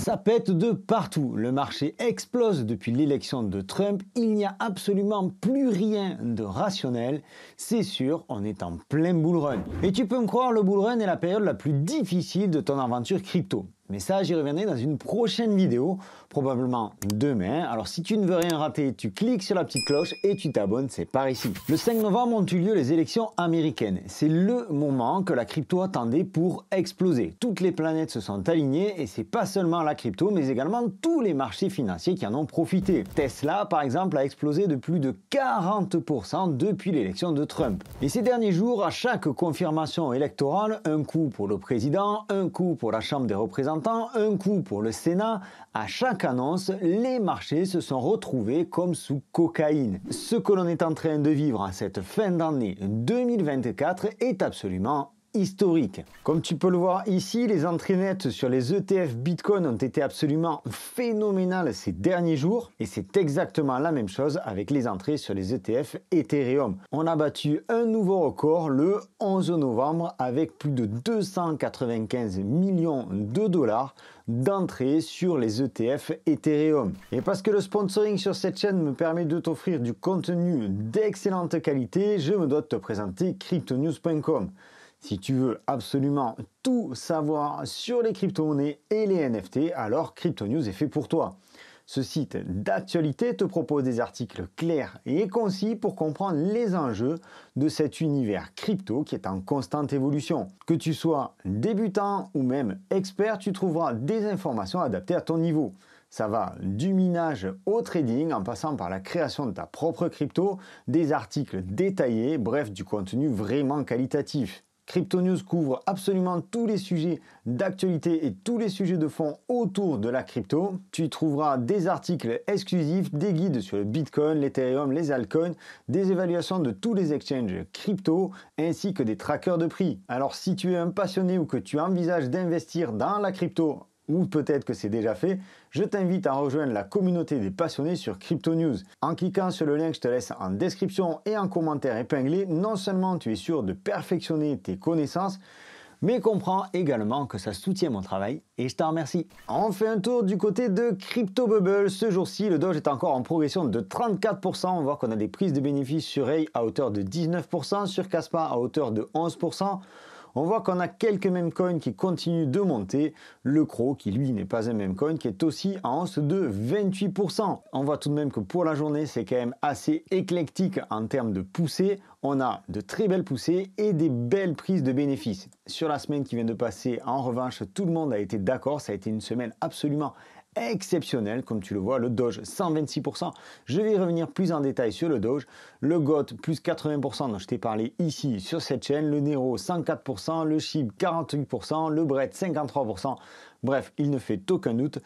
Ça pète de partout, le marché explose depuis l'élection de Trump, il n'y a absolument plus rien de rationnel, c'est sûr, on est en plein bull run. Et tu peux me croire, le bull run est la période la plus difficile de ton aventure crypto. Mais ça, j'y reviendrai dans une prochaine vidéo, probablement demain. Alors si tu ne veux rien rater, tu cliques sur la petite cloche et tu t'abonnes, c'est par ici. Le 5 novembre ont eu lieu les élections américaines. C'est le moment que la crypto attendait pour exploser. Toutes les planètes se sont alignées et c'est pas seulement la crypto, mais également tous les marchés financiers qui en ont profité. Tesla, par exemple, a explosé de plus de 40% depuis l'élection de Trump. Et ces derniers jours, à chaque confirmation électorale, un coup pour le président, un coup pour la Chambre des représentants, un coup pour le Sénat, à chaque annonce, les marchés se sont retrouvés comme sous cocaïne. Ce que l'on est en train de vivre en cette fin d'année 2024 est absolument historique. Comme tu peux le voir ici, les entrées nettes sur les ETF Bitcoin ont été absolument phénoménales ces derniers jours et c'est exactement la même chose avec les entrées sur les ETF Ethereum. On a battu un nouveau record le 11 novembre avec plus de 295 millions de dollars d'entrée sur les ETF Ethereum. Et parce que le sponsoring sur cette chaîne me permet de t'offrir du contenu d'excellente qualité, je me dois de te présenter cryptonews.com. Si tu veux absolument tout savoir sur les crypto-monnaies et les NFT, alors Cryptonews est fait pour toi. Ce site d'actualité te propose des articles clairs et concis pour comprendre les enjeux de cet univers crypto qui est en constante évolution. Que tu sois débutant ou même expert, tu trouveras des informations adaptées à ton niveau. Ça va du minage au trading en passant par la création de ta propre crypto, des articles détaillés, bref du contenu vraiment qualitatif. Cryptonews couvre absolument tous les sujets d'actualité et tous les sujets de fond autour de la crypto. Tu y trouveras des articles exclusifs, des guides sur le Bitcoin, l'Ethereum, les altcoins, des évaluations de tous les exchanges crypto ainsi que des trackers de prix. Alors si tu es un passionné ou que tu envisages d'investir dans la crypto, ou peut-être que c'est déjà fait, je t'invite à rejoindre la communauté des passionnés sur Cryptonews. En cliquant sur le lien que je te laisse en description et en commentaire épinglé, non seulement tu es sûr de perfectionner tes connaissances, mais comprends également que ça soutient mon travail et je t'en remercie. On fait un tour du côté de CryptoBubble. Ce jour-ci, le Doge est encore en progression de 34%. On voit qu'on a des prises de bénéfices sur Ray à hauteur de 19%, sur Caspa à hauteur de 11%. On voit qu'on a quelques meme coins qui continuent de monter. Le CRO, qui lui n'est pas un meme coin, qui est aussi en hausse de 28%. On voit tout de même que pour la journée, c'est quand même assez éclectique en termes de poussées. On a de très belles poussées et des belles prises de bénéfices. Sur la semaine qui vient de passer, en revanche, tout le monde a été d'accord. Ça a été une semaine absolument exceptionnel, comme tu le vois, le Doge 126%. Je vais y revenir plus en détail sur le Doge. Le GOT plus 80% dont je t'ai parlé ici sur cette chaîne. Le Nero 104%, le SHIB 48%, le BRET 53%. Bref, il ne fait aucun doute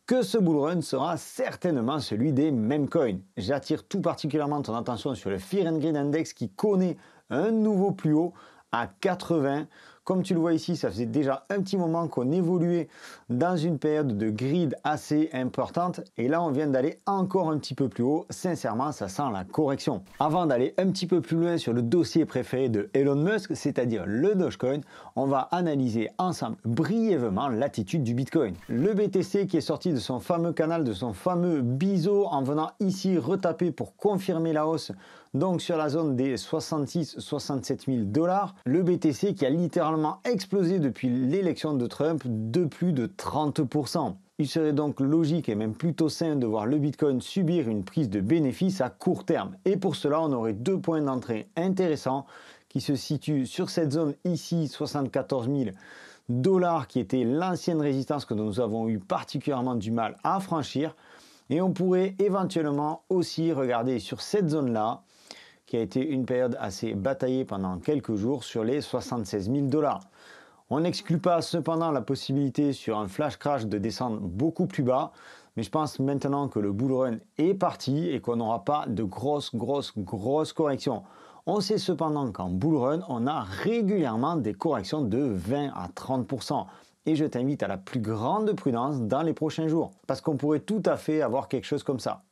que ce bull run sera certainement celui des meme coins. J'attire tout particulièrement ton attention sur le Fear and Greed Index qui connaît un nouveau plus haut à 80. Comme tu le vois ici, ça faisait déjà un petit moment qu'on évoluait dans une période de grid assez importante. Et là, on vient d'aller encore un petit peu plus haut. Sincèrement, ça sent la correction. Avant d'aller un petit peu plus loin sur le dossier préféré de Elon Musk, c'est-à-dire le Dogecoin, on va analyser ensemble brièvement l'attitude du Bitcoin. Le BTC qui est sorti de son fameux canal, de son fameux biseau en venant ici retaper pour confirmer la hausse, donc sur la zone des 66-67 000 dollars. Le BTC qui a littéralement explosé depuis l'élection de Trump de plus de 30%. Il serait donc logique et même plutôt sain de voir le Bitcoin subir une prise de bénéfice à court terme. Et pour cela, on aurait deux points d'entrée intéressants qui se situent sur cette zone ici, 74 000 dollars, qui était l'ancienne résistance que nous avons eu particulièrement du mal à franchir. Et on pourrait éventuellement aussi regarder sur cette zone-là, qui a été une période assez bataillée pendant quelques jours sur les 76 000 dollars. On n'exclut pas cependant la possibilité sur un flash crash de descendre beaucoup plus bas, mais je pense maintenant que le bull run est parti et qu'on n'aura pas de grosses corrections. On sait cependant qu'en bull run, on a régulièrement des corrections de 20 à 30%. Et je t'invite à la plus grande prudence dans les prochains jours, parce qu'on pourrait tout à fait avoir quelque chose comme ça.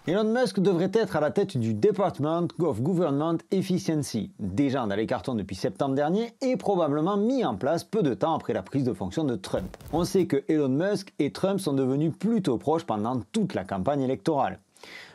Elon Musk devrait être à la tête du Department of Government Efficiency, déjà dans les cartons depuis septembre dernier et probablement mis en place peu de temps après la prise de fonction de Trump. On sait que Elon Musk et Trump sont devenus plutôt proches pendant toute la campagne électorale.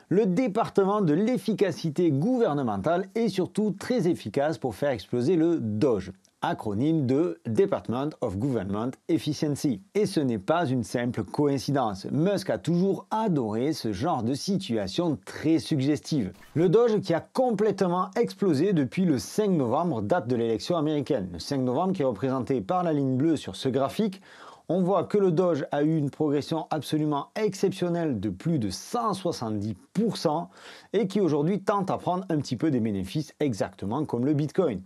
Le département de l'efficacité gouvernementale est surtout très efficace pour faire exploser le DOGE, acronyme de Department of Government Efficiency. Et ce n'est pas une simple coïncidence. Musk a toujours adoré ce genre de situation très suggestive. Le DOGE qui a complètement explosé depuis le 5 novembre, date de l'élection américaine. Le 5 novembre qui est représenté par la ligne bleue sur ce graphique. On voit que le Doge a eu une progression absolument exceptionnelle de plus de 170% et qui aujourd'hui tente à prendre un petit peu des bénéfices exactement comme le Bitcoin.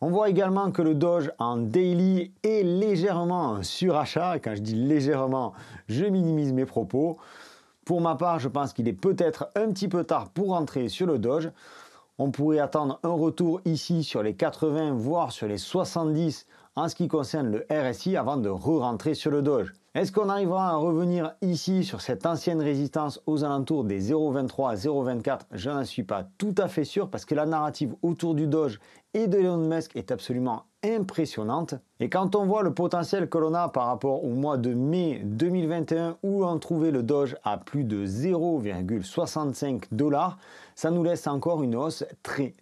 On voit également que le Doge en daily est légèrement en surachat. Et quand je dis légèrement, je minimise mes propos. Pour ma part, je pense qu'il est peut-être un petit peu tard pour rentrer sur le Doge. On pourrait attendre un retour ici sur les 80, voire sur les 70 en ce qui concerne le RSI avant de re-rentrer sur le Doge. Est-ce qu'on arrivera à revenir ici sur cette ancienne résistance aux alentours des 0,23 à 0,24? Je n'en suis pas tout à fait sûr parce que la narrative autour du Doge et de Elon Musk est absolument impressionnante. Et quand on voit le potentiel que l'on a par rapport au mois de mai 2021 où on trouvait le Doge à plus de 0,65$, ça nous laisse encore une hausse très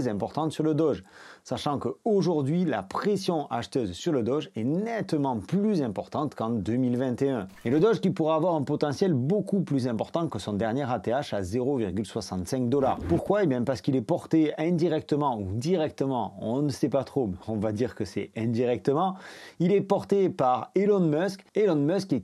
importante sur le Doge. Sachant qu'aujourd'hui, la pression acheteuse sur le Doge est nettement plus importante qu'en 2021. Et le Doge qui pourra avoir un potentiel beaucoup plus important que son dernier ATH à 0,65$. Pourquoi? Eh bien parce qu'il est porté indirectement ou directement, on ne sait pas trop, mais on va dire que c'est indirectement. Il est porté par Elon Musk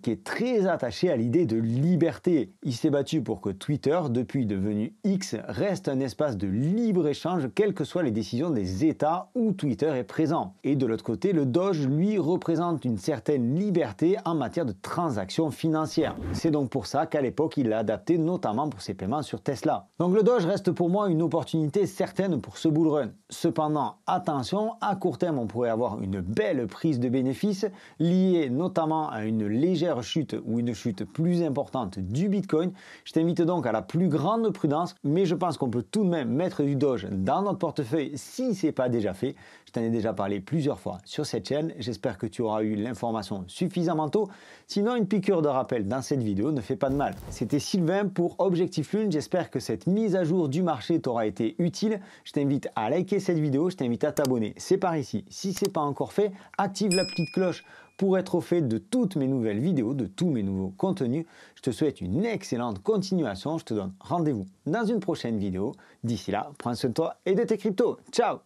qui est très attaché à l'idée de liberté. Il s'est battu pour que Twitter, depuis devenu X, reste un espace de libre-échange, quelles que soient les décisions des États où Twitter est présent. Et de l'autre côté, le Doge, lui, représente une certaine liberté en matière de transactions financières. C'est donc pour ça qu'à l'époque, il l'a adapté notamment pour ses paiements sur Tesla. Donc le Doge reste pour moi une opportunité certaine pour ce bull run. Cependant, attention, à court terme, on pourrait avoir une belle prise de bénéfices liée notamment à une légère chute ou une chute plus importante du Bitcoin. Je t'invite donc à la plus grande prudence, mais je pense qu'on peut tout de même mettre du Doge dans notre portefeuille si ce n'est pas déjà fait. Je t'en ai déjà parlé plusieurs fois sur cette chaîne. J'espère que tu auras eu l'information suffisamment tôt. Sinon, une piqûre de rappel dans cette vidéo ne fait pas de mal. C'était Sylvain pour Objectif Lune. J'espère que cette mise à jour du marché t'aura été utile. Je t'invite à liker cette vidéo. Je t'invite à t'abonner. C'est par ici. Si ce n'est pas encore fait, active la petite cloche pour être au fait de toutes mes nouvelles vidéos, de tous mes nouveaux contenus. Je te souhaite une excellente continuation. Je te donne rendez-vous dans une prochaine vidéo. D'ici là, prends soin de toi et de tes cryptos. Ciao!